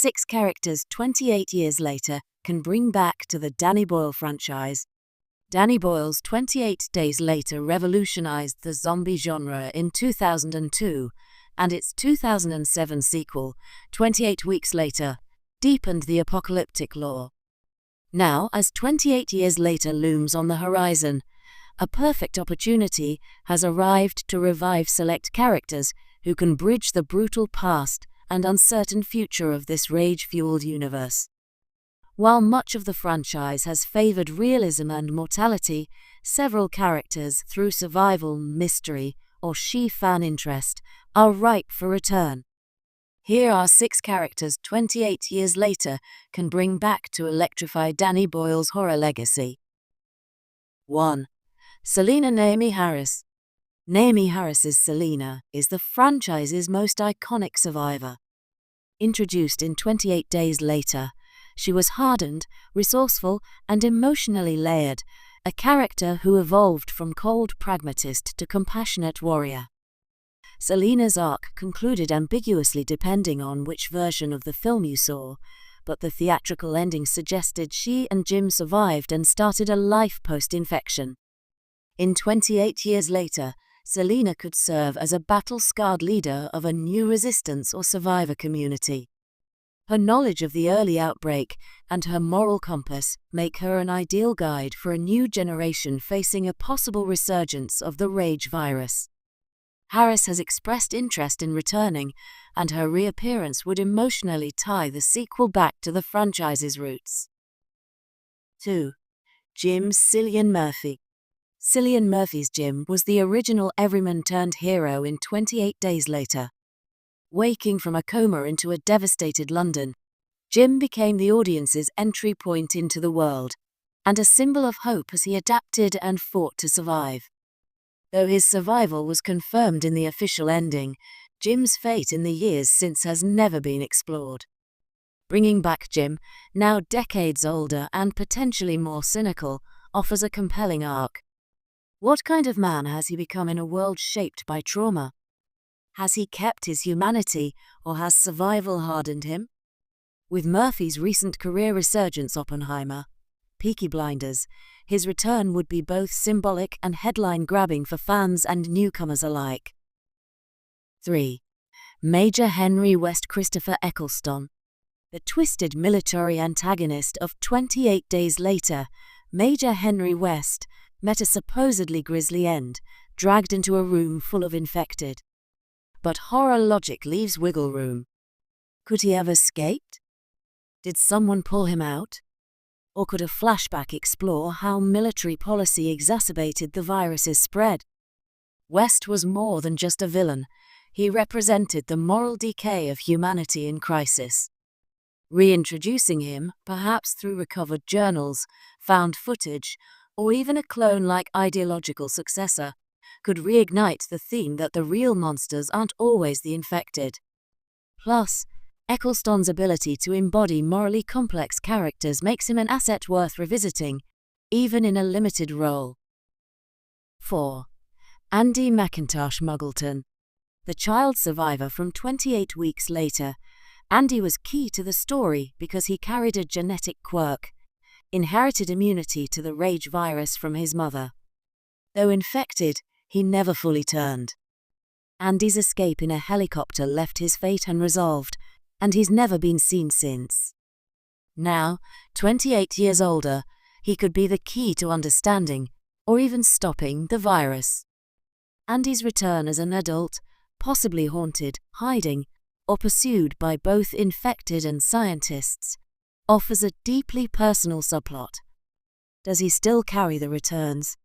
6 characters 28 years later can bring back to the Danny Boyle franchise. Danny Boyle's 28 Days Later revolutionized the zombie genre in 2002, and its 2007 sequel, 28 Weeks Later, deepened the apocalyptic lore. Now, as 28 Years Later looms on the horizon, a perfect opportunity has arrived to revive select characters who can bridge the brutal past and uncertain future of this rage-fueled universe. While much of the franchise has favored realism and mortality, several characters, through survival, mystery, or sheer fan interest, are ripe for return. Here are 6 characters 28 years later can bring back to electrify Danny Boyle's horror legacy. 1. Selena Naomi Harris. Naomi Harris's Selena is the franchise's most iconic survivor. Introduced in 28 Days Later, she was hardened, resourceful, and emotionally layered, a character who evolved from cold pragmatist to compassionate warrior. Selena's arc concluded ambiguously depending on which version of the film you saw, but the theatrical ending suggested she and Jim survived and started a life post-infection. In 28 Years Later, Selena could serve as a battle-scarred leader of a new resistance or survivor community. Her knowledge of the early outbreak and her moral compass make her an ideal guide for a new generation facing a possible resurgence of the rage virus. Harris has expressed interest in returning, and her reappearance would emotionally tie the sequel back to the franchise's roots. 2. Jim's Cillian Murphy. Cillian Murphy's Jim was the original everyman-turned-hero in 28 Days Later. Waking from a coma into a devastated London, Jim became the audience's entry point into the world, and a symbol of hope as he adapted and fought to survive. Though his survival was confirmed in the official ending, Jim's fate in the years since has never been explored. Bringing back Jim, now decades older and potentially more cynical, offers a compelling arc. What kind of man has he become in a world shaped by trauma? Has he kept his humanity, or has survival hardened him? With Murphy's recent career resurgence Oppenheimer, Peaky Blinders, his return would be both symbolic and headline-grabbing for fans and newcomers alike. 3. Major Henry West. Christopher Eccleston. The twisted military antagonist of 28 Days Later, Major Henry West met a supposedly grisly end, dragged into a room full of infected. But horror logic leaves wiggle room. Could he have escaped? Did someone pull him out? Or could a flashback explore how military policy exacerbated the virus's spread? West was more than just a villain. He represented the moral decay of humanity in crisis. Reintroducing him, perhaps through recovered journals, found footage, or even a clone-like ideological successor, could reignite the theme that the real monsters aren't always the infected. Plus, Eccleston's ability to embody morally complex characters makes him an asset worth revisiting, even in a limited role. 4. Andy McIntosh Muggleton. The child survivor from 28 Weeks Later, Andy was key to the story because he carried a genetic quirk, inherited immunity to the rage virus from his mother. Though infected, he never fully turned. Andy's escape in a helicopter left his fate unresolved, and he's never been seen since. Now, 28 years older, he could be the key to understanding, or even stopping, the virus. Andy's return as an adult, possibly haunted, hiding, or pursued by both infected and scientists, offers a deeply personal subplot. Does he still carry the returns?